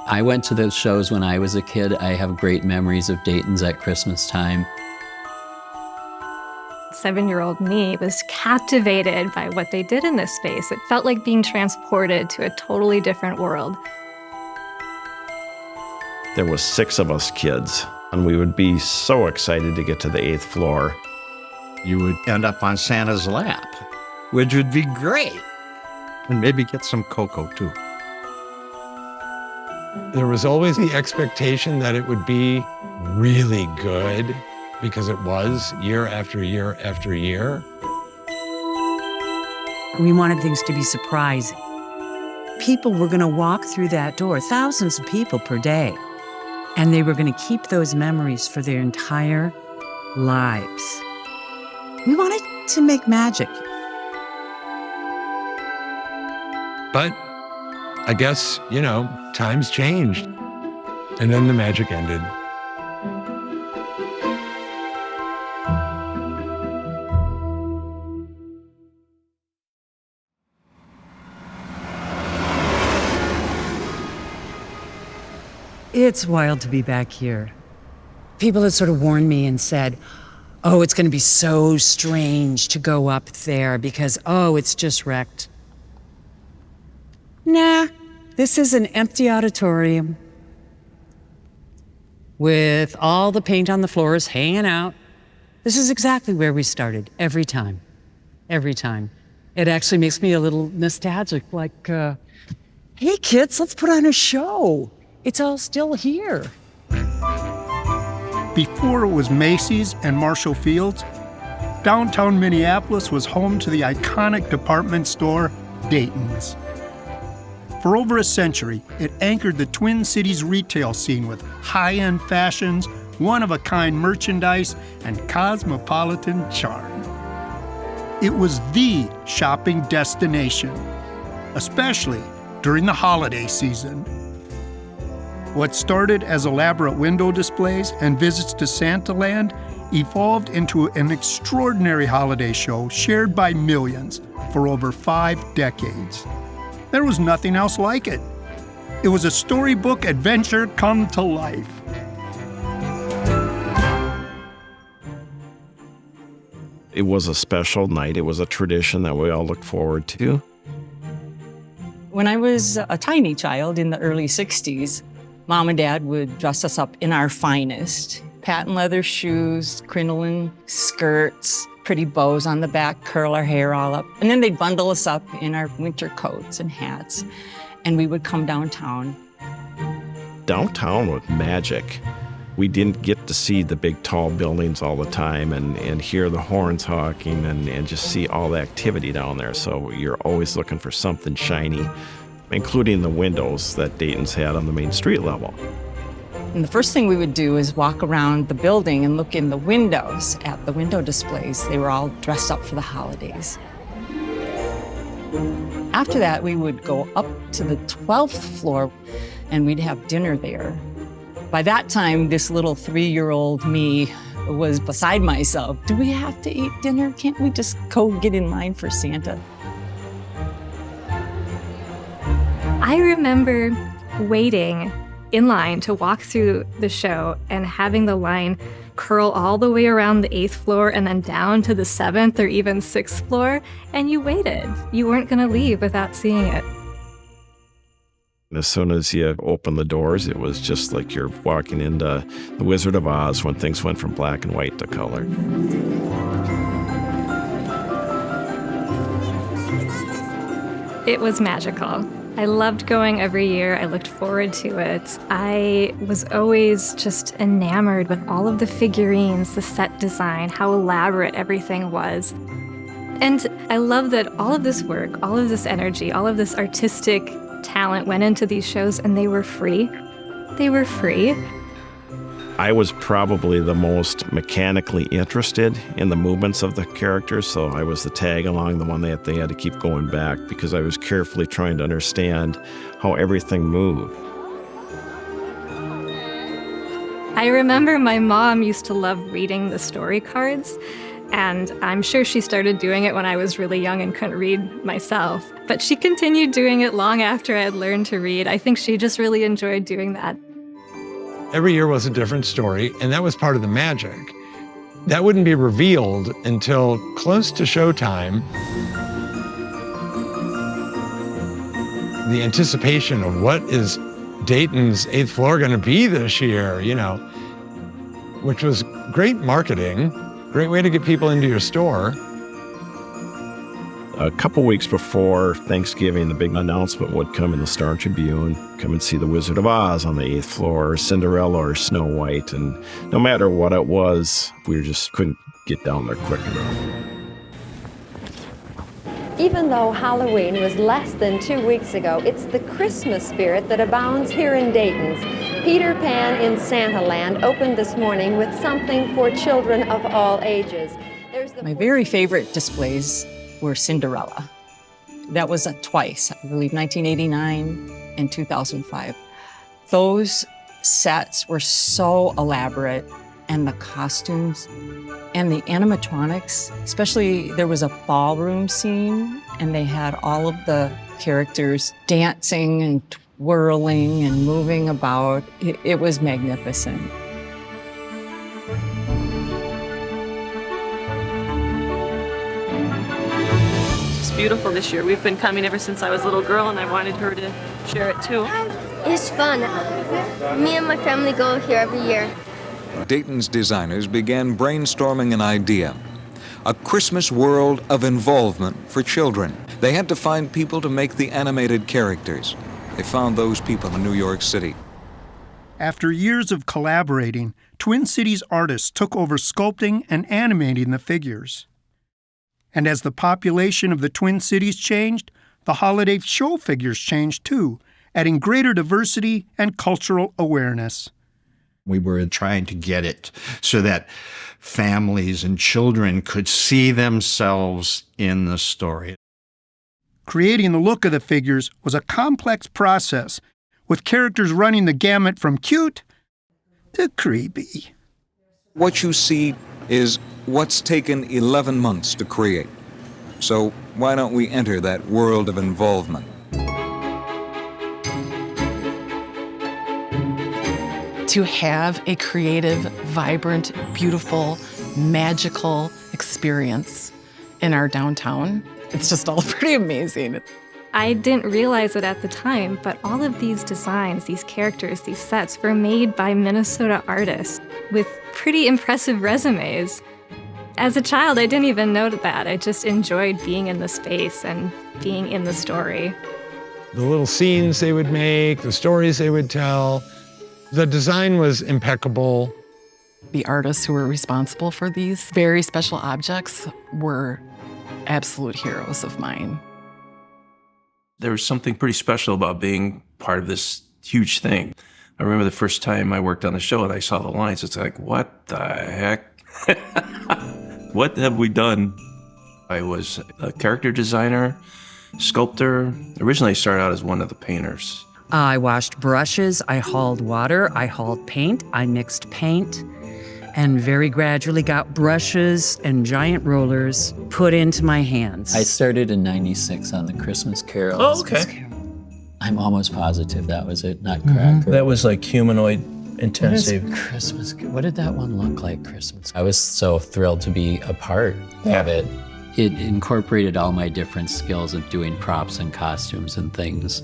I went to those shows when I was a kid. I have great memories of Dayton's at Christmas time. 7-year-old me was captivated by what they did in this space. It felt like being transported to a totally different world. There was 6 of us kids, and we would be so excited to get to the 8th floor. You would end up on Santa's lap, which would be great. And maybe get some cocoa, too. There was always the expectation that it would be really good, because it was year after year after year. We wanted things to be surprising. People were going to walk through that door, thousands of people per day, and they were going to keep those memories for their entire lives. We wanted to make magic. But I guess, times changed. And then the magic ended. It's wild to be back here. People had sort of warned me and said, oh, it's going to be so strange to go up there because, it's just wrecked. Nah, this is an empty auditorium with all the paint on the floors hanging out. This is exactly where we started, every time. Every time. It actually makes me a little nostalgic, like, hey kids, let's put on a show. It's all still here. Before it was Macy's and Marshall Field's, downtown Minneapolis was home to the iconic department store, Dayton's. For over a century, it anchored the Twin Cities retail scene with high-end fashions, one-of-a-kind merchandise, and cosmopolitan charm. It was the shopping destination, especially during the holiday season. What started as elaborate window displays and visits to Santaland evolved into an extraordinary holiday show shared by millions for over 5 decades. There was nothing else like it. It was a storybook adventure come to life. It was a special night. It was a tradition that we all looked forward to. When I was a tiny child in the early 60s, Mom and Dad would dress us up in our finest. Patent leather shoes, crinoline skirts, pretty bows on the back, curl our hair all up. And then they'd bundle us up in our winter coats and hats, and we would come downtown. Downtown was magic. We didn't get to see the big tall buildings all the time and hear the horns honking and just see all the activity down there. So you're always looking for something shiny, including the windows that Dayton's had on the main street level. And the first thing we would do is walk around the building and look in the windows at the window displays. They were all dressed up for the holidays. After that, we would go up to the 12th floor and we'd have dinner there. By that time, this little 3-year-old me was beside myself. Do we have to eat dinner? Can't we just go get in line for Santa? I remember waiting in line to walk through the show and having the line curl all the way around the 8th floor and then down to the 7th or even 6th floor, and you waited. You weren't going to leave without seeing it. As soon as you opened the doors, it was just like you're walking into The Wizard of Oz when things went from black and white to color. It was magical. I loved going every year. I looked forward to it. I was always just enamored with all of the figurines, the set design, how elaborate everything was. And I love that all of this work, all of this energy, all of this artistic talent went into these shows and they were free. They were free. I was probably the most mechanically interested in the movements of the characters, so I was the tag along, the one that they had to keep going back because I was carefully trying to understand how everything moved. I remember my mom used to love reading the story cards, and I'm sure she started doing it when I was really young and couldn't read myself. But she continued doing it long after I had learned to read. I think she just really enjoyed doing that. Every year was a different story, and that was part of the magic. That wouldn't be revealed until close to showtime. The anticipation of what is Dayton's 8th floor going to be this year, which was great marketing, great way to get people into your store. A couple weeks before Thanksgiving, the big announcement would come in the Star Tribune, come and see the Wizard of Oz on the 8th floor, or Cinderella or Snow White. And no matter what it was, we just couldn't get down there quick enough. Even though Halloween was less than 2 weeks ago, it's the Christmas spirit that abounds here in Dayton's. Peter Pan in Santaland opened this morning with something for children of all ages. My very favorite displays were Cinderella. That was twice, I believe, 1989 and 2005. Those sets were so elaborate, and the costumes and the animatronics, especially there was a ballroom scene, and they had all of the characters dancing and twirling and moving about. It was magnificent. Beautiful this year. We've been coming ever since I was a little girl, and I wanted her to share it too. It's fun. Me and my family go here every year. Dayton's designers began brainstorming an idea, a Christmas world of involvement for children. They had to find people to make the animated characters. They found those people in New York City. After years of collaborating, Twin Cities artists took over sculpting and animating the figures. And as the population of the Twin Cities changed, the holiday show figures changed too, adding greater diversity and cultural awareness. We were trying to get it so that families and children could see themselves in the story. Creating the look of the figures was a complex process, with characters running the gamut from cute to creepy. What you see is what's taken 11 months to create. So why don't we enter that world of involvement? To have a creative, vibrant, beautiful, magical experience in our downtown, it's just all pretty amazing. I didn't realize it at the time, but all of these designs, these characters, these sets were made by Minnesota artists with pretty impressive resumes. As a child, I didn't even know that. I just enjoyed being in the space and being in the story. The little scenes they would make, the stories they would tell, the design was impeccable. The artists who were responsible for these very special objects were absolute heroes of mine. There was something pretty special about being part of this huge thing. I remember the first time I worked on the show and I saw the lines, it's like, what the heck? What have we done? I was a character designer, sculptor. Originally, I started out as one of the painters. I washed brushes, I hauled water, I hauled paint, I mixed paint, and very gradually got brushes and giant rollers put into my hands. I started in '96 on the Christmas Carol. Oh, okay. I'm almost positive that was it, not correct. That was like humanoid intensive. What did that one look like, Christmas? I was so thrilled to be a part of it. It incorporated all my different skills of doing props and costumes and things.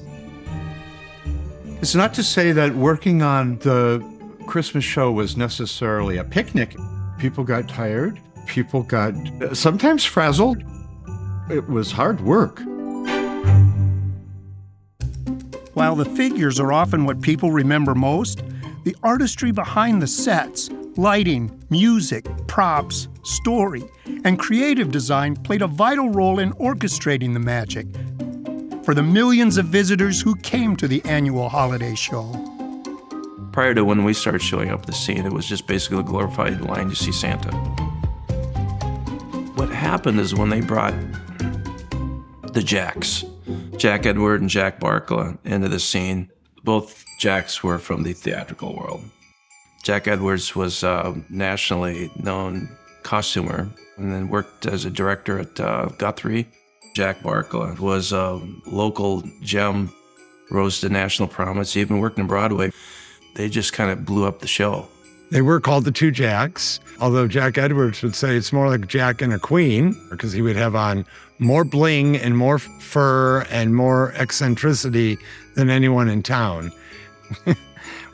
It's not to say that working on the Christmas show was necessarily a picnic. People got tired. People got sometimes frazzled. It was hard work. While the figures are often what people remember most, the artistry behind the sets, lighting, music, props, story, and creative design played a vital role in orchestrating the magic for the millions of visitors who came to the annual holiday show. Prior to when we started showing up at the scene, it was just basically a glorified line to see Santa. What happened is when they brought the Jacks, Jack Edward and Jack Barkla, into the scene, both Jacks were from the theatrical world. Jack Edwards was a nationally known costumer and then worked as a director at Guthrie. Jack Barkla was a local gem, rose to national prominence. He had been working on Broadway. They just kind of blew up the show. They were called the Two Jacks, although Jack Edwards would say it's more like Jack and a Queen, because he would have on more bling and more fur and more eccentricity than anyone in town.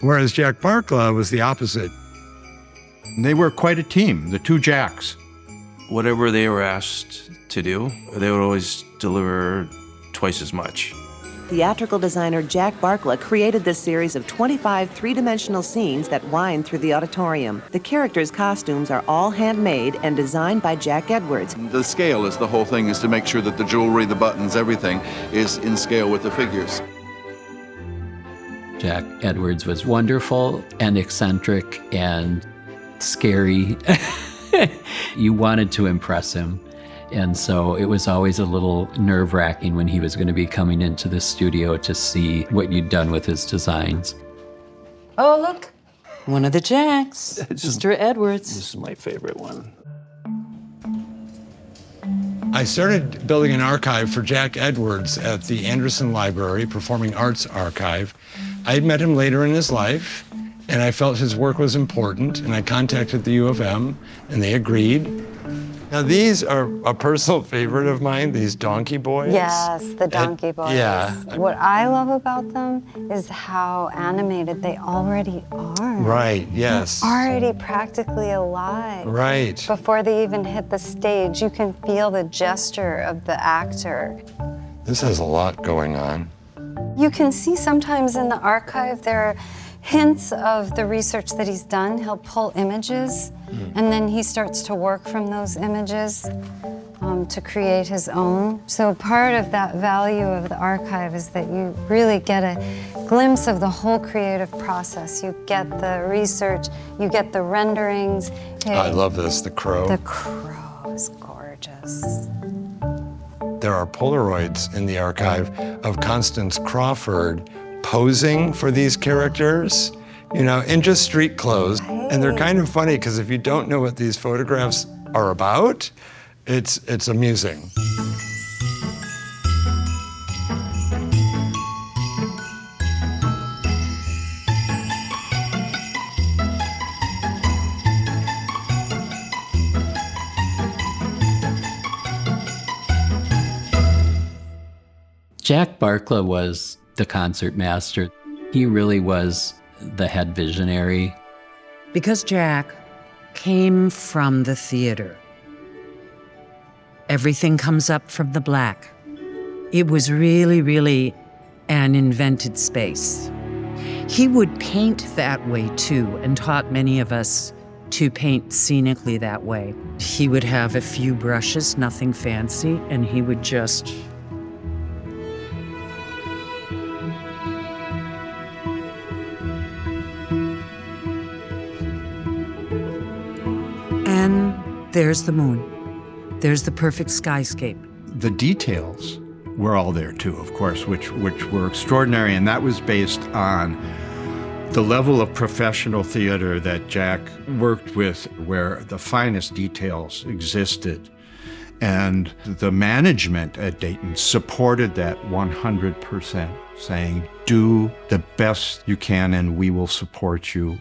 Whereas Jack Barkla was the opposite. They were quite a team, the Two Jacks. Whatever they were asked to do, they would always deliver twice as much. Theatrical designer Jack Barkla created this series of 25 three-dimensional scenes that wind through the auditorium. The characters' costumes are all handmade and designed by Jack Edwards. The scale is the whole thing, is to make sure that the jewelry, the buttons, everything is in scale with the figures. Jack Edwards was wonderful and eccentric and scary. You wanted to impress him. And so it was always a little nerve-wracking when he was going to be coming into the studio to see what you'd done with his designs. Oh, look, one of the Jacks, Mr. Edwards. This is my favorite one. I started building an archive for Jack Edwards at the Anderson Library, Performing Arts Archive. I had met him later in his life, and I felt his work was important, and I contacted the U of M, and they agreed. Now, these are a personal favorite of mine, these donkey boys. Yes, the donkey boys. Yeah. What I love about them is how animated they already are. Right, yes. They're already practically alive. Right. Before they even hit the stage, you can feel the gesture of the actor. This has a lot going on. You can see sometimes in the archive there are hints of the research that he's done. He'll pull images, and then he starts to work from those images to create his own. So part of that value of the archive is that you really get a glimpse of the whole creative process. You get the research, you get the renderings. I love this, the crow. The crow is gorgeous. There are Polaroids in the archive of Constance Crawford posing for these characters, you know, in just street clothes. And they're kind of funny because if you don't know what these photographs are about, it's amusing. Jack Barkla was the concert master. He really was the head visionary. Because Jack came from the theater, everything comes up from the black. It was really, really an invented space. He would paint that way too, and taught many of us to paint scenically that way. He would have a few brushes, nothing fancy, and he would just there's the moon. There's the perfect skyscape. The details were all there too, of course, which were extraordinary, and that was based on the level of professional theater that Jack worked with, where the finest details existed. And the management at Dayton supported that 100%, saying, do the best you can and we will support you.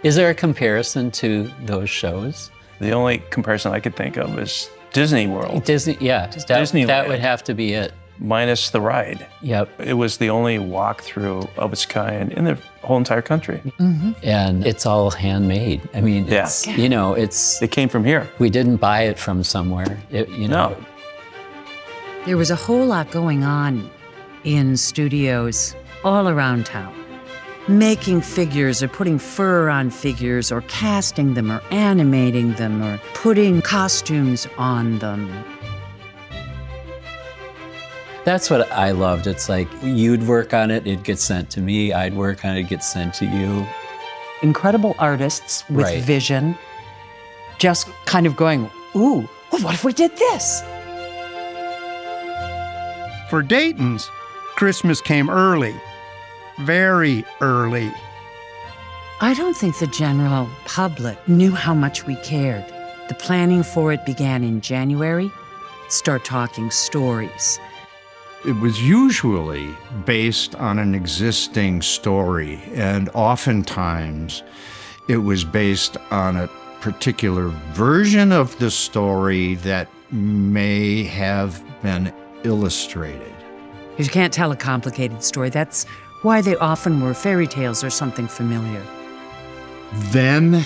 Is there a comparison to those shows? The only comparison I could think of is Disney World. Disney, yeah. That would have to be it. Minus the ride. Yep. It was the only walkthrough of its kind in the whole entire country. Mm-hmm. And it's all handmade. I mean, it's, you know, It came from here. We didn't buy it from somewhere, you know. No. There was a whole lot going on in studios all around town. Making figures or putting fur on figures or casting them or animating them or putting costumes on them. That's what I loved. It's like you'd work on it, it'd get sent to me. I'd work on it, it'd get sent to you. Incredible artists with vision, just kind of going, ooh, well, what if we did this? For Dayton's, Christmas came early. Very early. I don't think the general public knew how much we cared. The planning for it began in January. Start talking stories. It was usually based on an existing story, and oftentimes it was based on a particular version of the story that may have been illustrated. You can't tell a complicated story. That's why they often were fairy tales or something familiar. Then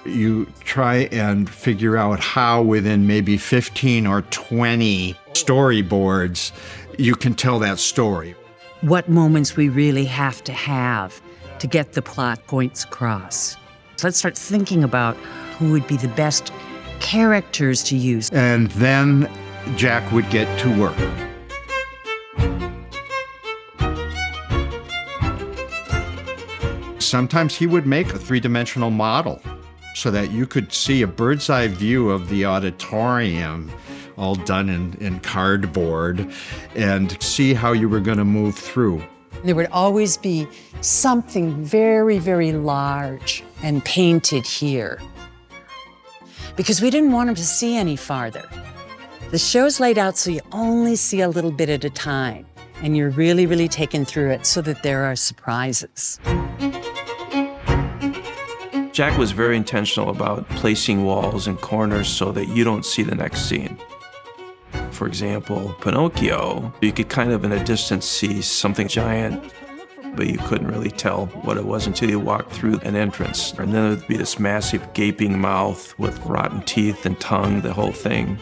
you try and figure out how within maybe 15 or 20 storyboards you can tell that story. What moments we really have to get the plot points across. So let's start thinking about who would be the best characters to use. And then Jack would get to work. Sometimes he would make a three-dimensional model so that you could see a bird's eye view of the auditorium, all done in cardboard, and see how you were going to move through. There would always be something very, very large and painted here, because we didn't want him to see any farther. The show's laid out so you only see a little bit at a time, and you're really, really taken through it so that there are surprises. Jack was very intentional about placing walls and corners so that you don't see the next scene. For example, Pinocchio, you could kind of in a distance see something giant, but you couldn't really tell what it was until you walked through an entrance. And then there'd be this massive gaping mouth with rotten teeth and tongue, the whole thing.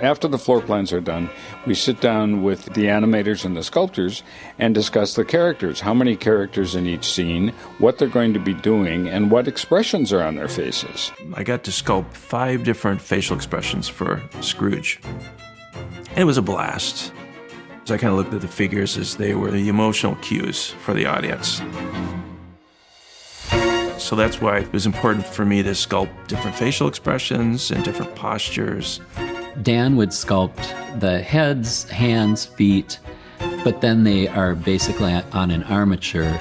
After the floor plans are done, we sit down with the animators and the sculptors and discuss the characters, how many characters in each scene, what they're going to be doing, and what expressions are on their faces. I got to sculpt 5 different facial expressions for Scrooge. And it was a blast. So I kind of looked at the figures as they were the emotional cues for the audience. So that's why it was important for me to sculpt different facial expressions and different postures. Dan would sculpt the heads, hands, feet, but then they are basically on an armature.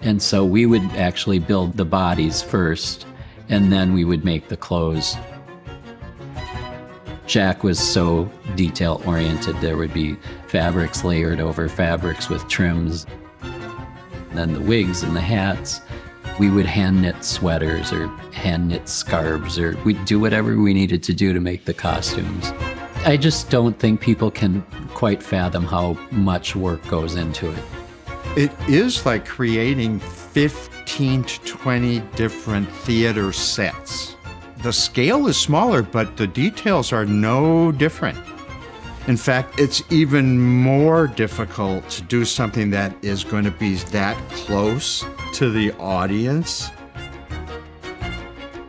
And so we would actually build the bodies first, and then we would make the clothes. Jack was so detail-oriented. There would be fabrics layered over fabrics with trims, and then the wigs and the hats. We would hand-knit sweaters or hand-knit scarves, or we'd do whatever we needed to do to make the costumes. I just don't think people can quite fathom how much work goes into it. It is like creating 15 to 20 different theater sets. The scale is smaller, but the details are no different. In fact, it's even more difficult to do something that is going to be that close to the audience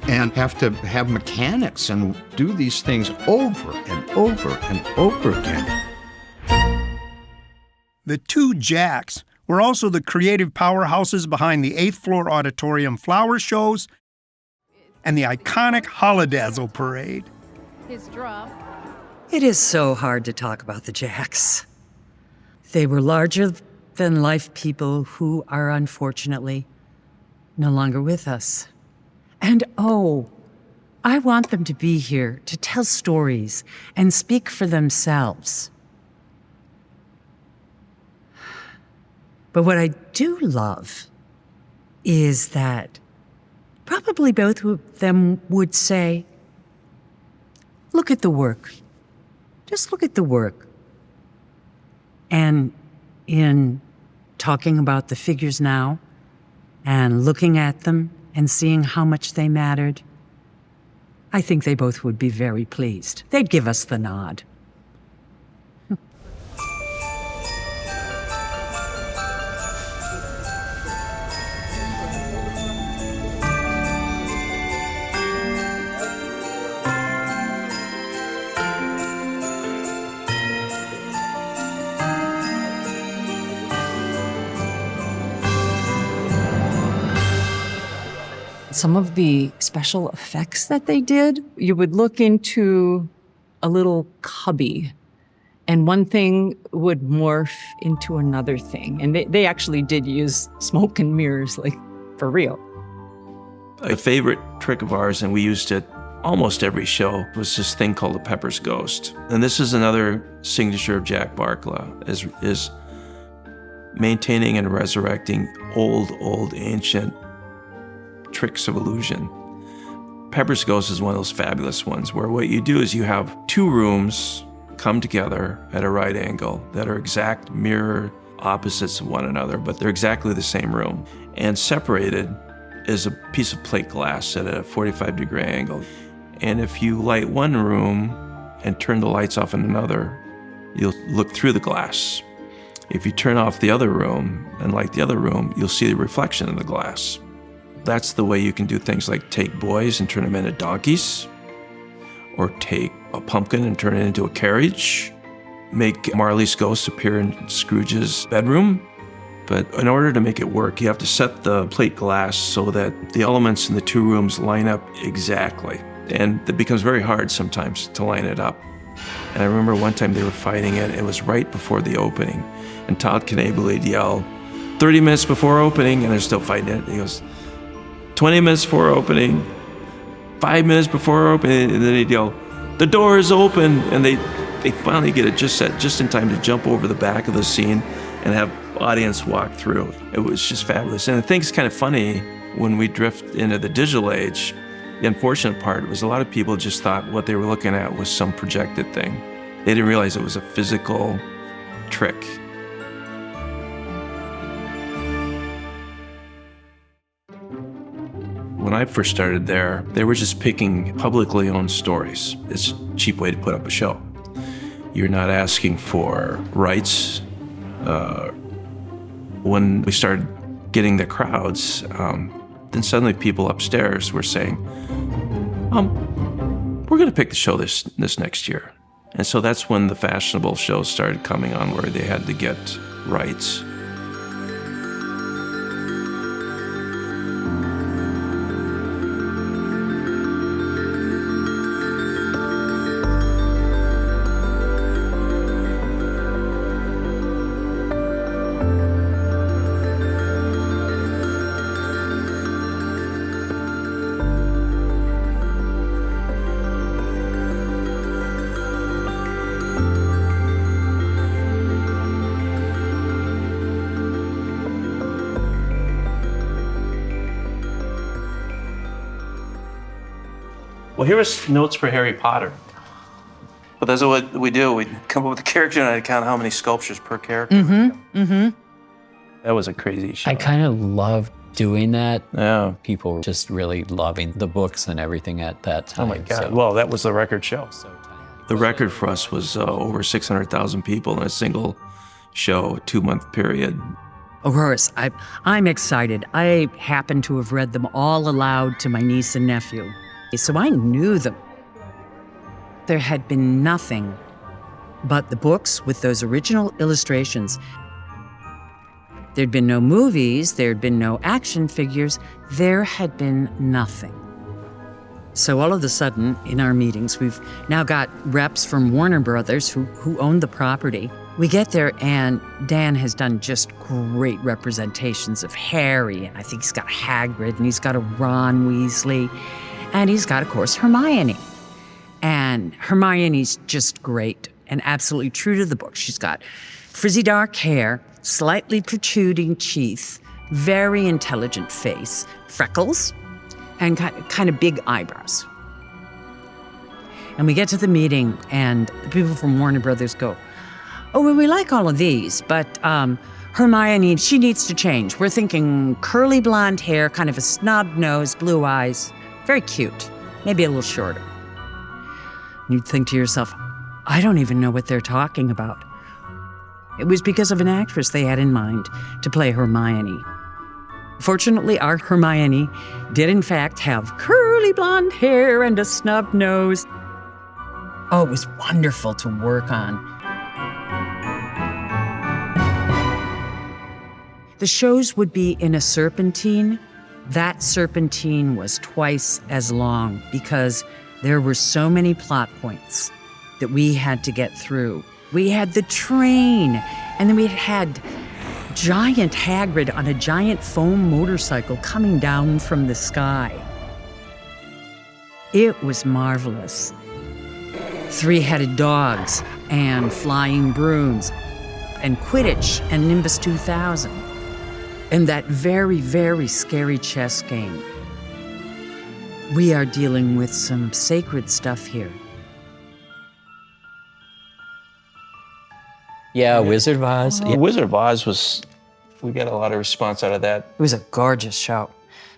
and have to have mechanics and do these things over and over and over again. The two Jacks were also the creative powerhouses behind the 8th floor auditorium flower shows and the iconic Holidazzle parade. His drum. It is so hard to talk about the Jacks. They were larger-than-life people who are unfortunately no longer with us. And oh, I want them to be here to tell stories and speak for themselves. But what I do love is that probably both of them would say, look at the work. Just look at the work. And in talking about the figures now and looking at them and seeing how much they mattered, I think they both would be very pleased. They'd give us the nod. Some of the special effects that they did, you would look into a little cubby and one thing would morph into another thing. And they actually did use smoke and mirrors, like for real. A favorite trick of ours, and we used it almost every show, was this thing called the Pepper's Ghost. And this is another signature of Jack Barkla, is maintaining and resurrecting old, ancient tricks of illusion. Pepper's Ghost is one of those fabulous ones where what you do is you have two rooms come together at a right angle that are exact mirror opposites of one another, but they're exactly the same room. And separated is a piece of plate glass at a 45-degree angle. And if you light one room and turn the lights off in another, you'll look through the glass. If you turn off the other room and light the other room, you'll see the reflection in the glass. That's the way you can do things like take boys and turn them into donkeys, or take a pumpkin and turn it into a carriage, make Marley's ghost appear in Scrooge's bedroom. But in order to make it work, you have to set the plate glass so that the elements in the two rooms line up exactly. And it becomes very hard sometimes to line it up. And I remember one time they were fighting it. It was right before the opening. And Todd Knebel would yell, 30 minutes before opening, and they're still fighting it. He goes, 20 minutes before opening, 5 minutes before opening, and then he'd yell, the door is open. And they finally get it just set just in time to jump over the back of the scene and have audience walk through. It was just fabulous. And I think it's kind of funny when we drift into the digital age. The unfortunate part was a lot of people just thought what they were looking at was some projected thing. They didn't realize it was a physical trick. When I first started there, they were just picking publicly owned stories. It's a cheap way to put up a show. You're not asking for rights. When we started getting the crowds, then suddenly people upstairs were saying, we're going to pick the show this next year. And so that's when the fashionable shows started coming on where they had to get rights. Well, here was notes for Harry Potter. But that's what we do. We come up with a character and I count how many sculptures per character. That was a crazy show. I kind of loved doing that. Yeah. People were just really loving the books and everything at that time. Oh my God. So. Well, that was the record show. The record for us was over 600,000 people in a single show, 2-month period. Of course, I'm excited. I happen to have read them all aloud to my niece and nephew. So I knew them. There had been nothing but the books with those original illustrations. There'd been no movies, there'd been no action figures, there had been nothing. So all of a sudden, in our meetings, we've now got reps from Warner Brothers who own the property. We get there and Dan has done just great representations of Harry, and I think he's got Hagrid, and he's got a Ron Weasley. And he's got, of course, Hermione. And Hermione's just great and absolutely true to the book. She's got frizzy dark hair, slightly protruding teeth, very intelligent face, freckles, and kind of big eyebrows. And we get to the meeting, and the people from Warner Brothers go, oh, well, we like all of these, but Hermione, she needs to change. We're thinking curly blonde hair, kind of a snub nose, blue eyes. Very cute, maybe a little shorter. You'd think to yourself, I don't even know what they're talking about. It was because of an actress they had in mind to play Hermione. Fortunately, our Hermione did in fact have curly blonde hair and a snub nose. Oh, it was wonderful to work on. The shows would be in a serpentine. That serpentine was twice as long because there were so many plot points that we had to get through. We had the train, and then we had giant Hagrid on a giant foam motorcycle coming down from the sky. It was marvelous. Three-headed dogs and flying brooms and Quidditch and Nimbus 2000 and that very, very scary chess game. We are dealing with some sacred stuff here. Yeah, Wizard of Oz. Yeah. Wizard of Oz we got a lot of response out of that. It was a gorgeous show.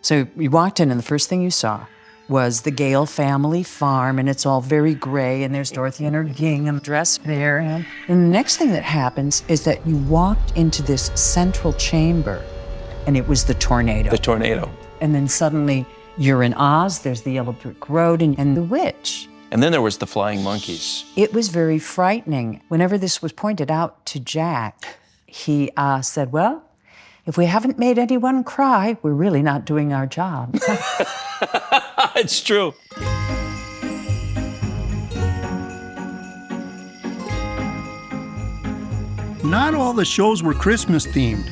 So you walked in and the first thing you saw was the Gale family farm, and it's all very gray, and there's Dorothy and her gingham dress there. And the next thing that happens is that you walked into this central chamber, and it was the tornado. The tornado. And then suddenly you're in Oz, there's the yellow brick road, and the witch. And then there was the flying monkeys. It was very frightening. Whenever this was pointed out to Jack, he said, well, if we haven't made anyone cry, we're really not doing our job. It's true. Not all the shows were Christmas themed.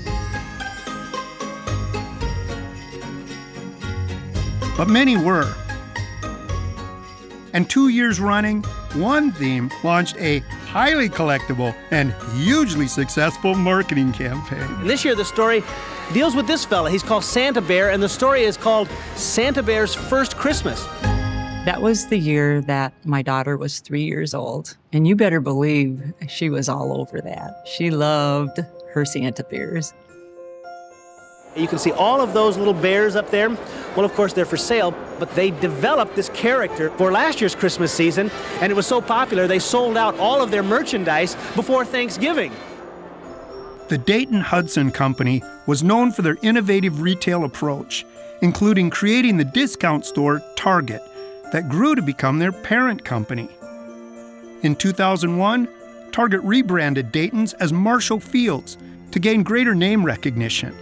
But many were. And 2 years running, one theme launched a highly collectible and hugely successful marketing campaign. And this year, the story deals with this fella. He's called Santa Bear, and the story is called Santa Bear's First Christmas. That was the year that my daughter was 3 years old. And you better believe she was all over that. She loved her Santa Bears. You can see all of those little bears up there. Well, of course, they're for sale, but they developed this character for last year's Christmas season, and it was so popular, they sold out all of their merchandise before Thanksgiving. The Dayton Hudson Company was known for their innovative retail approach, including creating the discount store Target that grew to become their parent company. In 2001, Target rebranded Dayton's as Marshall Fields to gain greater name recognition.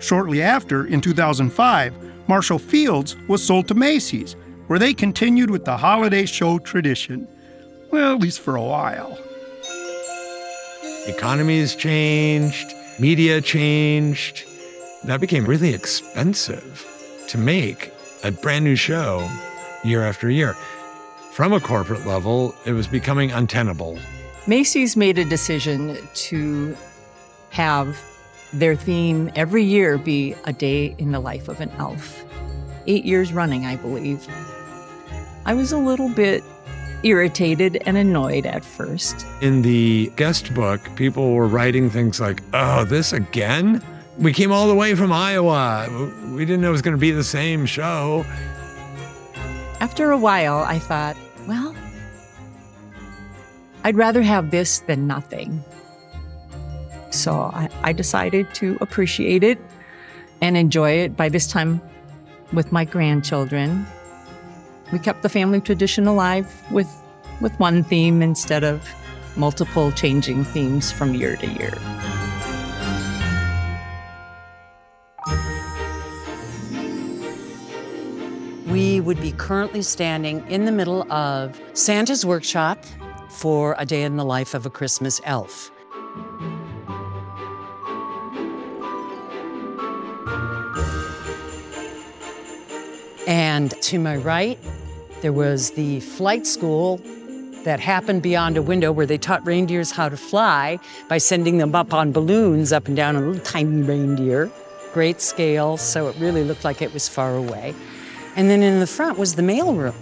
Shortly after, in 2005, Marshall Fields was sold to Macy's, where they continued with the holiday show tradition. Well, at least for a while. Economies changed, media changed. That became really expensive to make a brand new show year after year. From a corporate level, it was becoming untenable. Macy's made a decision to have their theme every year be a day in the life of an elf. 8 years running, I believe. I was a little bit irritated and annoyed at first. In the guest book, people were writing things like, oh, this again? We came all the way from Iowa. We didn't know it was going to be the same show. After a while, I thought, well, I'd rather have this than nothing. So I decided to appreciate it and enjoy it. By this time, with my grandchildren, we kept the family tradition alive with one theme instead of multiple changing themes from year to year. We would be currently standing in the middle of Santa's workshop for a day in the life of a Christmas elf. And to my right, there was the flight school that happened beyond a window where they taught reindeers how to fly by sending them up on balloons up and down a little tiny reindeer. Great scale, so it really looked like it was far away. And then in the front was the mailroom.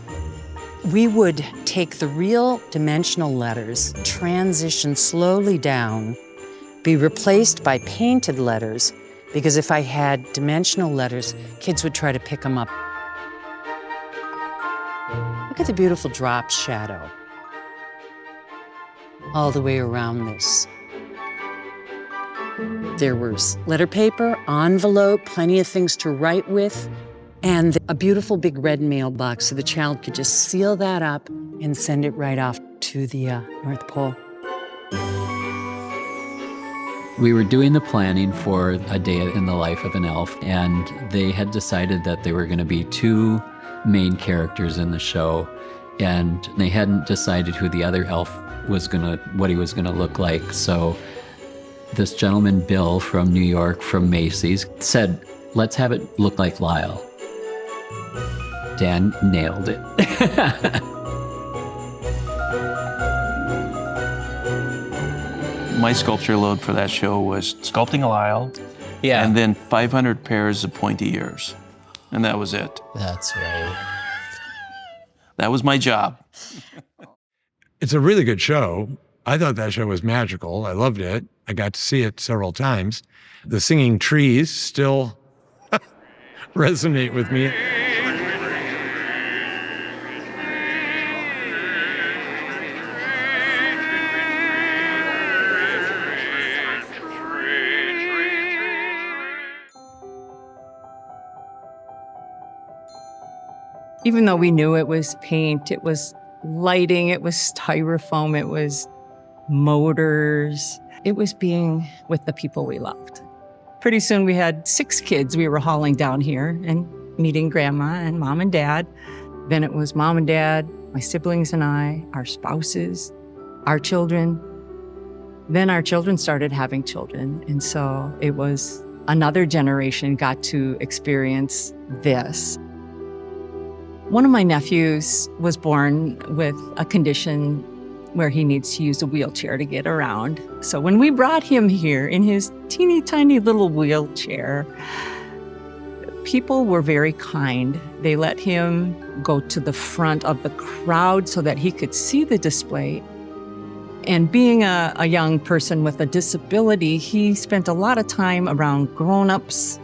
We would take the real dimensional letters, transition slowly down, be replaced by painted letters, because if I had dimensional letters, kids would try to pick them up. Look at the beautiful drop shadow all the way around this. There was letter paper, envelope, plenty of things to write with, and a beautiful big red mailbox so the child could just seal that up and send it right off to the North Pole. We were doing the planning for a day in the life of an elf, and they had decided that there were going to be 2 main characters in the show, and they hadn't decided who the other elf was what he was gonna look like. So this gentleman, Bill from New York, from Macy's, said, let's have it look like Lyle. Dan nailed it. My sculpture load for that show was sculpting a Lyle, and then 500 pairs of pointy ears. And that was it. That's right. That was my job. It's a really good show. I thought that show was magical. I loved it. I got to see it several times. The singing trees still resonate with me. Even though we knew it was paint, it was lighting, it was styrofoam, it was motors, it was being with the people we loved. Pretty soon we had 6 kids we were hauling down here and meeting Grandma and Mom and Dad. Then it was Mom and Dad, my siblings and I, our spouses, our children. Then our children started having children. And so it was another generation got to experience this. One of my nephews was born with a condition where he needs to use a wheelchair to get around. So when we brought him here in his teeny tiny little wheelchair, people were very kind. They let him go to the front of the crowd so that he could see the display. And being a young person with a disability, he spent a lot of time around grown-ups.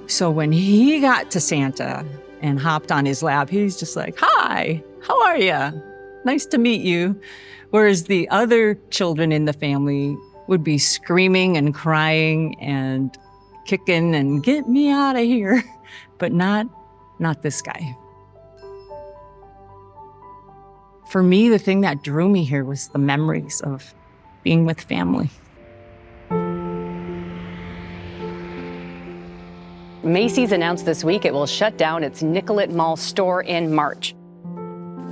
So when he got to Santa and hopped on his lap, he's just like, "Hi, how are you? Nice to meet you." Whereas the other children in the family would be screaming and crying and kicking and "Get me out of here," but not this guy. For me, the thing that drew me here was the memories of being with family. Macy's announced this week it will shut down its Nicollet Mall store in March.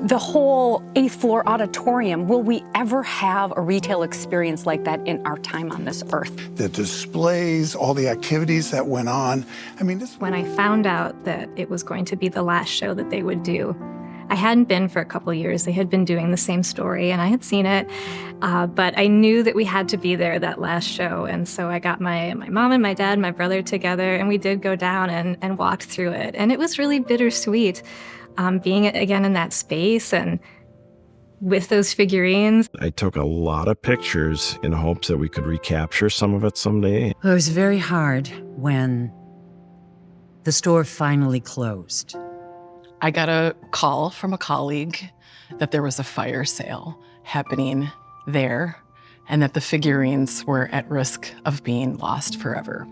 The whole 8th floor auditorium, will we ever have a retail experience like that in our time on this earth? The displays, all the activities that went on. I mean, When I found out that it was going to be the last show that they would do, I hadn't been for a couple years. They had been doing the same story, and I had seen it, but I knew that we had to be there that last show, and so I got my mom and my dad and my brother together, and we did go down and walked through it, and it was really bittersweet being again in that space and with those figurines. I took a lot of pictures in hopes that we could recapture some of it someday. It was very hard when the store finally closed. I got a call from a colleague that there was a fire sale happening there and that the figurines were at risk of being lost forever.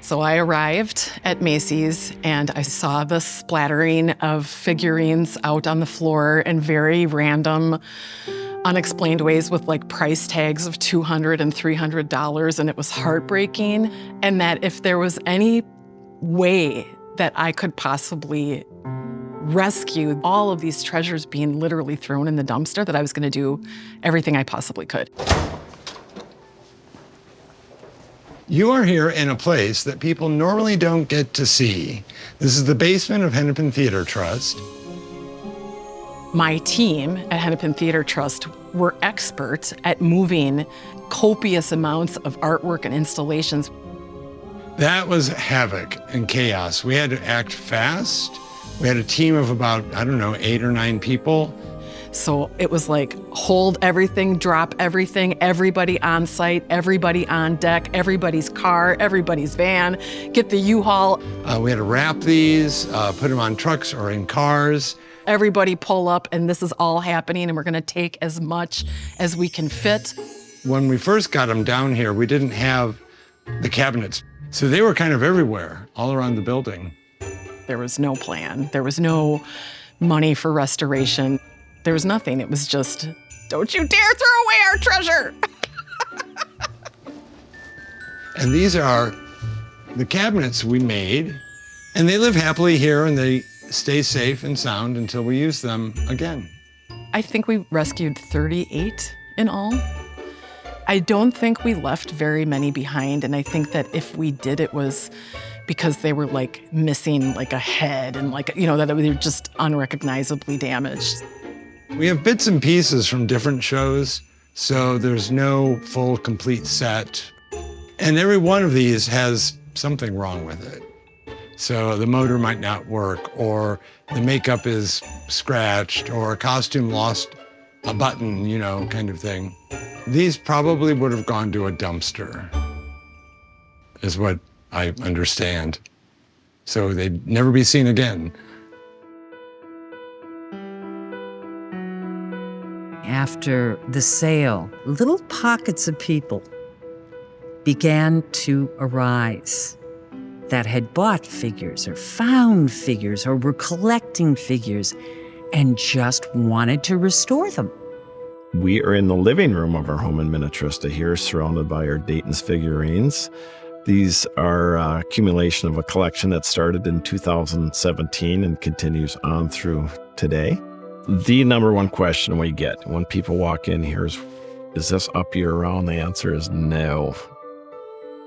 So I arrived at Macy's and I saw the splattering of figurines out on the floor in very random, unexplained ways with like price tags of $200 and $300, and it was heartbreaking. And that if there was any way that I could possibly rescue all of these treasures being literally thrown in the dumpster, that I was going to do everything I possibly could. You are here in a place that people normally don't get to see. This is the basement of Hennepin Theater Trust. My team at Hennepin Theater Trust were experts at moving copious amounts of artwork and installations. That was havoc and chaos. We had to act fast. We had a team of about, 8 or 9 people. So it was like, hold everything, drop everything, everybody on site, everybody on deck, everybody's car, everybody's van, get the U-Haul. We had to wrap these, put them on trucks or in cars. Everybody pull up, and this is all happening, and we're gonna take as much as we can fit. When we first got them down here, we didn't have the cabinets. So they were kind of everywhere, all around the building. There was no plan. There was no money for restoration. There was nothing. It was just, don't you dare throw away our treasure. And these are the cabinets we made, and they live happily here and they stay safe and sound until we use them again. I think we rescued 38 in all. I don't think we left very many behind, and I think that if we did, it was because they were like missing like a head and like, you know, that they were just unrecognizably damaged. We have bits and pieces from different shows, so there's no full, complete set. And every one of these has something wrong with it. So the motor might not work, or the makeup is scratched, or a costume lost a button, you know, kind of thing. These probably would have gone to a dumpster, is what I understand. So they'd never be seen again. After the sale, little pockets of people began to arise that had bought figures or found figures or were collecting figures and just wanted to restore them. We are in the living room of our home in Minneapolis here, surrounded by our Dayton's figurines. These are accumulation of a collection that started in 2017 and continues on through today. The number one question we get when people walk in here is this up year-round? The answer is no.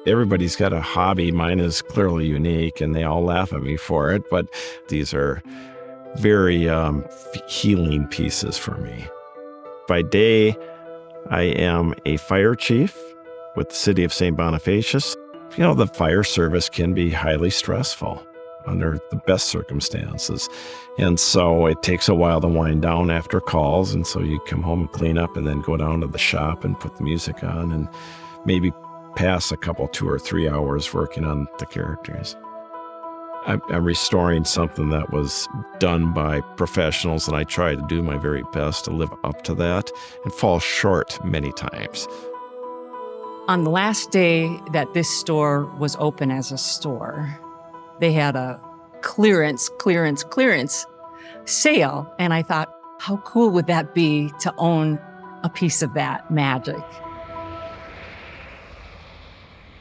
Everybody's got a hobby. Mine is clearly unique, and they all laugh at me for it, but these are very healing pieces for me. By day, I am a fire chief with the city of St. Bonifacius. You know, the fire service can be highly stressful under the best circumstances. And so it takes a while to wind down after calls. And so you come home and clean up and then go down to the shop and put the music on and maybe pass a couple, 2 or 3 hours working on the characters. I'm restoring something that was done by professionals, and I try to do my very best to live up to that and fall short many times. On the last day that this store was open as a store, they had a clearance sale. And I thought, how cool would that be to own a piece of that magic?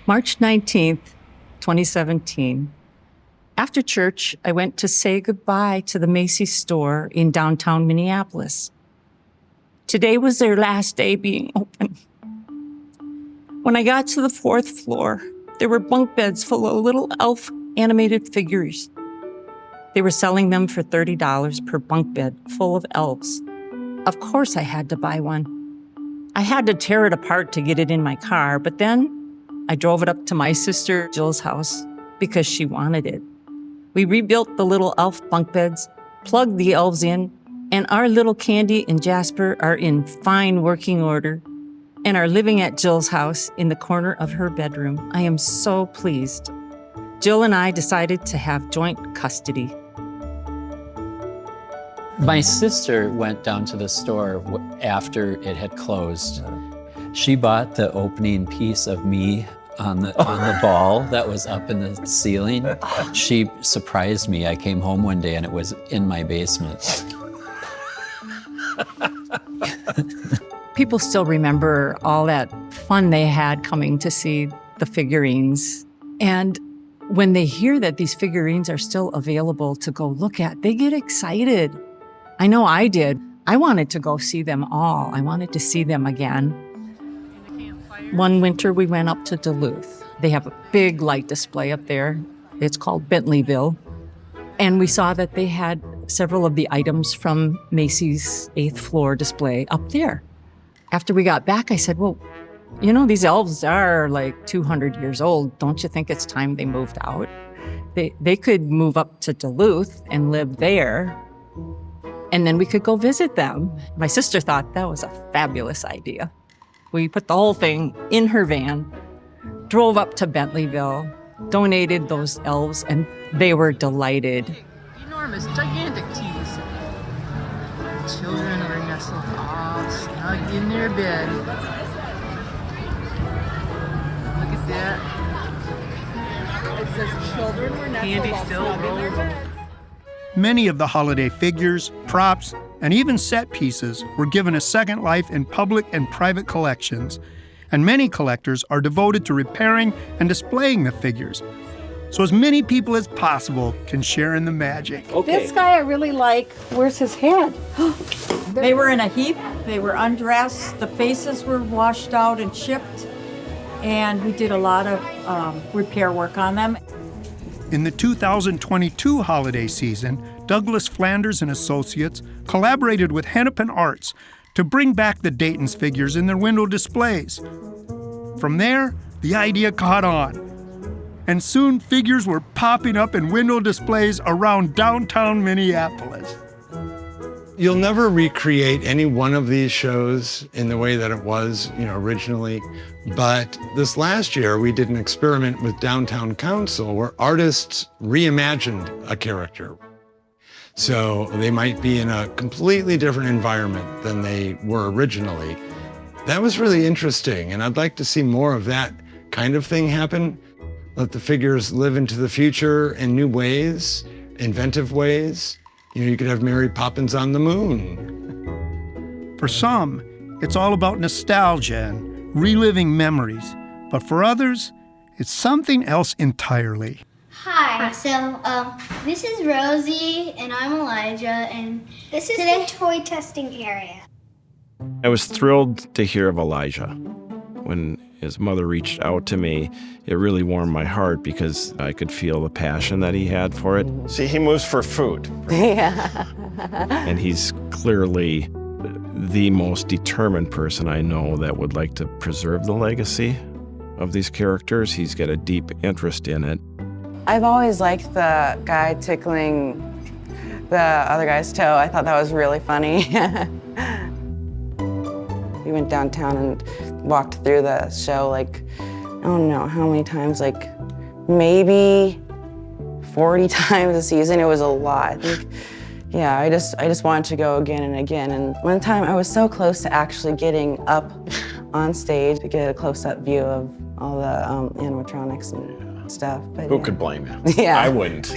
March 19th, 2017. After church, I went to say goodbye to the Macy store in downtown Minneapolis. Today was their last day being open. When I got to the 4th floor, there were bunk beds full of little elf animated figures. They were selling them for $30 per bunk bed full of elves. Of course I had to buy one. I had to tear it apart to get it in my car, but then I drove it up to my sister Jill's house because she wanted it. We rebuilt the little elf bunk beds, plugged the elves in, and our little Candy and Jasper are in fine working order and are living at Jill's house in the corner of her bedroom. I am so pleased. Jill and I decided to have joint custody. My sister went down to the store after it had closed. She bought the opening piece of me on the ball that was up in the ceiling. She surprised me. I came home one day and it was in my basement. People still remember all that fun they had coming to see the figurines. And when they hear that these figurines are still available to go look at, they get excited. I know I did. I wanted to go see them all. I wanted to see them again. One winter, we went up to Duluth. They have a big light display up there. It's called Bentleyville. And we saw that they had several of the items from Macy's 8th floor display up there. After we got back, I said, well, you know, these elves are like 200 years old. Don't you think it's time they moved out? They could move up to Duluth and live there, and then we could go visit them. My sister thought that was a fabulous idea. We put the whole thing in her van, drove up to Bentleyville, donated those elves, and they were delighted. Enormous, gigantic teas. Children are nestled all snug in their bed. Look at that. It says children were nestled all snug in their bed. Many of the holiday figures, props, and even set pieces were given a second life in public and private collections, and many collectors are devoted to repairing and displaying the figures, so as many people as possible can share in the magic. This guy I really like. Where's his head? They were in a heap. They were undressed. The faces were washed out and shipped, and we did a lot of repair work on them. In the 2022 holiday season, Douglas Flanders and Associates collaborated with Hennepin Arts to bring back the Dayton's figures in their window displays. From there, the idea caught on, and soon figures were popping up in window displays around downtown Minneapolis. You'll never recreate any one of these shows in the way that it was, originally. But this last year, we did an experiment with Downtown Council where artists reimagined a character. So they might be in a completely different environment than they were originally. That was really interesting, and I'd like to see more of that kind of thing happen. Let the figures live into the future in new ways, inventive ways. You could have Mary Poppins on the moon. For some, it's all about nostalgia and reliving memories. But for others, it's something else entirely. Hi, so this is Rosie, and I'm Elijah, and this is the toy testing area. I was thrilled to hear of Elijah. When his mother reached out to me, it really warmed my heart because I could feel the passion that he had for it. See, he moves for food. Yeah. And he's clearly the most determined person I know that would like to preserve the legacy of these characters. He's got a deep interest in it. I've always liked the guy tickling the other guy's toe. I thought that was really funny. We went downtown and walked through the show I don't know how many times, maybe 40 times a season. It was a lot. I think, yeah, I just wanted to go again and again. And one time I was so close to actually getting up on stage to get a close-up view of all the animatronics and stuff. But Who could blame you? Yeah. I wouldn't.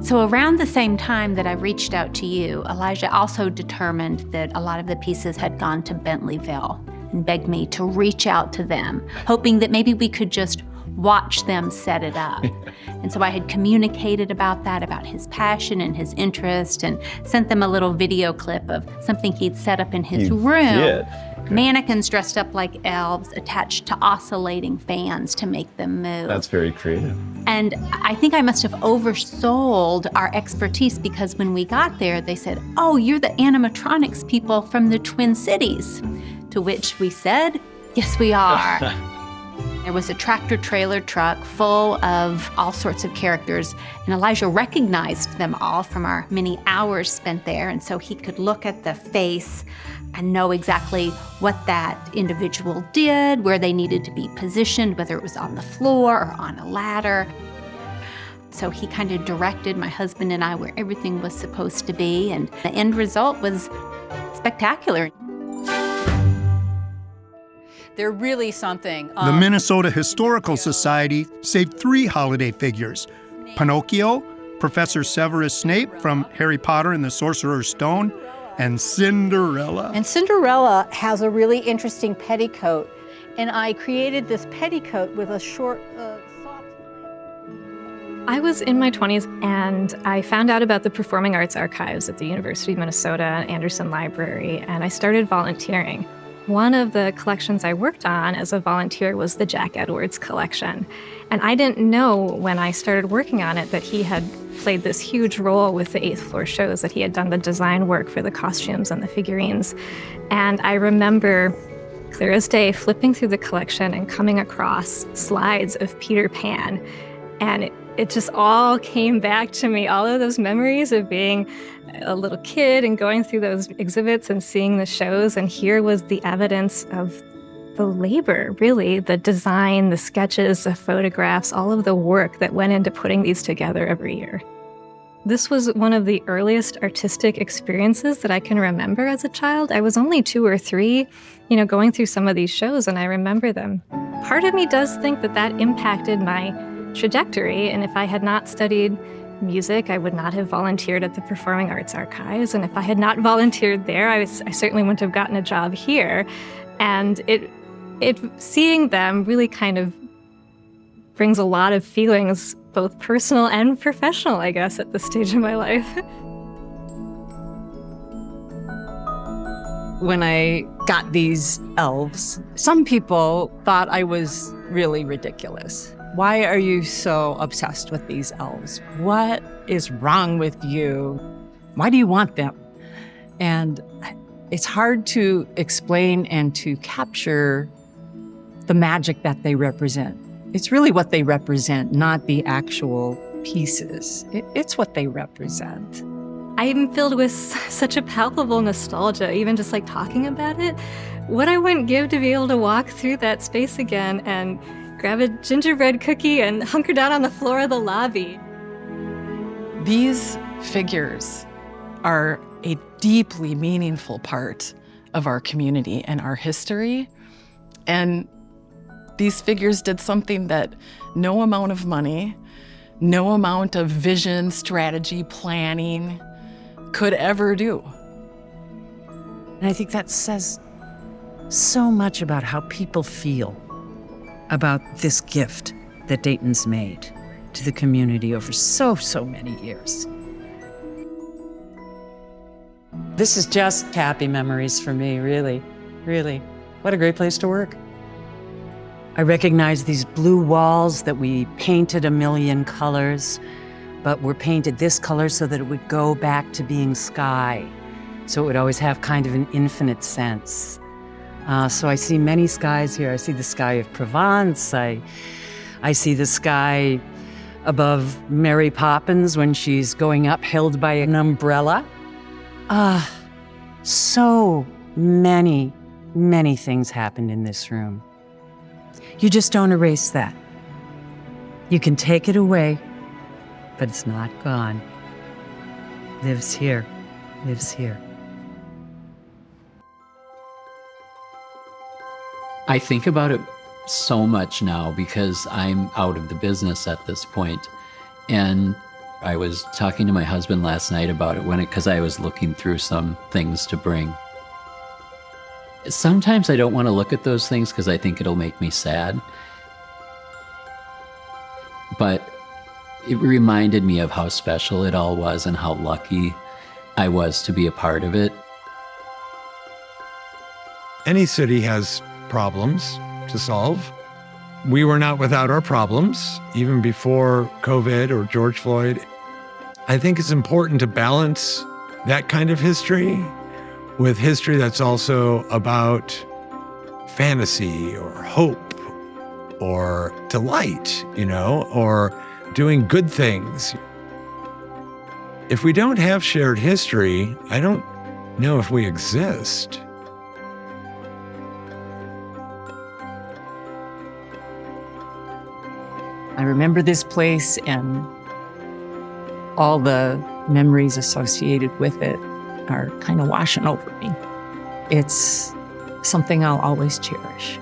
So around the same time that I reached out to you, Elijah also determined that a lot of the pieces had gone to Bentleyville and begged me to reach out to them, hoping that maybe we could just watch them set it up. And so I had communicated about that, about his passion and his interest, and sent them a little video clip of something he'd set up in his room. did? Mannequins dressed up like elves attached to oscillating fans to make them move. That's very creative. And I think I must have oversold our expertise because when we got there, they said, "Oh, you're the animatronics people from the Twin Cities." To which we said, "Yes, we are." There was a tractor-trailer truck full of all sorts of characters, and Elijah recognized them all from our many hours spent there, and so he could look at the face and know exactly what that individual did, where they needed to be positioned, whether it was on the floor or on a ladder. So he kind of directed my husband and I where everything was supposed to be, and the end result was spectacular. They're really something. The Minnesota Historical Society saved 3 holiday figures: Pinocchio, Professor Severus Snape from Harry Potter and the Sorcerer's Stone, and Cinderella. And Cinderella has a really interesting petticoat, and I created this petticoat with a short I was in my 20s and I found out about the Performing Arts Archives at the University of Minnesota Anderson Library, and I started volunteering. One of the collections I worked on as a volunteer was the Jack Edwards collection. And I didn't know when I started working on it that he had played this huge role with the 8th floor shows, that he had done the design work for the costumes and the figurines. And I remember, clear as day, flipping through the collection and coming across slides of Peter Pan. And it just all came back to me, all of those memories of being a little kid and going through those exhibits and seeing the shows. And here was the evidence of the labor, really, the design, the sketches, the photographs, all of the work that went into putting these together every year. This was one of the earliest artistic experiences that I can remember as a child. I was only 2 or 3, going through some of these shows, and I remember them. Part of me does think that that impacted my trajectory, and if I had not studied music, I would not have volunteered at the Performing Arts Archives, and if I had not volunteered there, I certainly wouldn't have gotten a job here. And it seeing them really kind of brings a lot of feelings, both personal and professional, I guess, at this stage of my life. When I got these elves, some people thought I was really ridiculous. Why are you so obsessed with these elves? What is wrong with you? Why do you want them? And it's hard to explain and to capture the magic that they represent. It's really what they represent, not the actual pieces. It's what they represent. I'm filled with such a palpable nostalgia, even just like talking about it. What I wouldn't give to be able to walk through that space again and grab a gingerbread cookie and hunker down on the floor of the lobby. These figures are a deeply meaningful part of our community and our history. And these figures did something that no amount of money, no amount of vision, strategy, planning could ever do. And I think that says so much about how people feel about this gift that Dayton's made to the community over so many years. This is just happy memories for me, really, really. What a great place to work. I recognize these blue walls that we painted a million colors, but were painted this color so that it would go back to being sky. So it would always have kind of an infinite sense. So I see many skies here. I see the sky of Provence. I see the sky above Mary Poppins when she's going up held by an umbrella. So many things happened in this room. You just don't erase that. You can take it away, but it's not gone. Lives here, lives here. I think about it so much now because I'm out of the business at this point. And I was talking to my husband last night about it because I was looking through some things to bring. Sometimes I don't want to look at those things because I think it'll make me sad. But it reminded me of how special it all was and how lucky I was to be a part of it. Any city has problems to solve. We were not without our problems, even before COVID or George Floyd. I think it's important to balance that kind of history with history that's also about fantasy or hope or delight, or doing good things. If we don't have shared history, I don't know if we exist. I remember this place and all the memories associated with it are kind of washing over me. It's something I'll always cherish.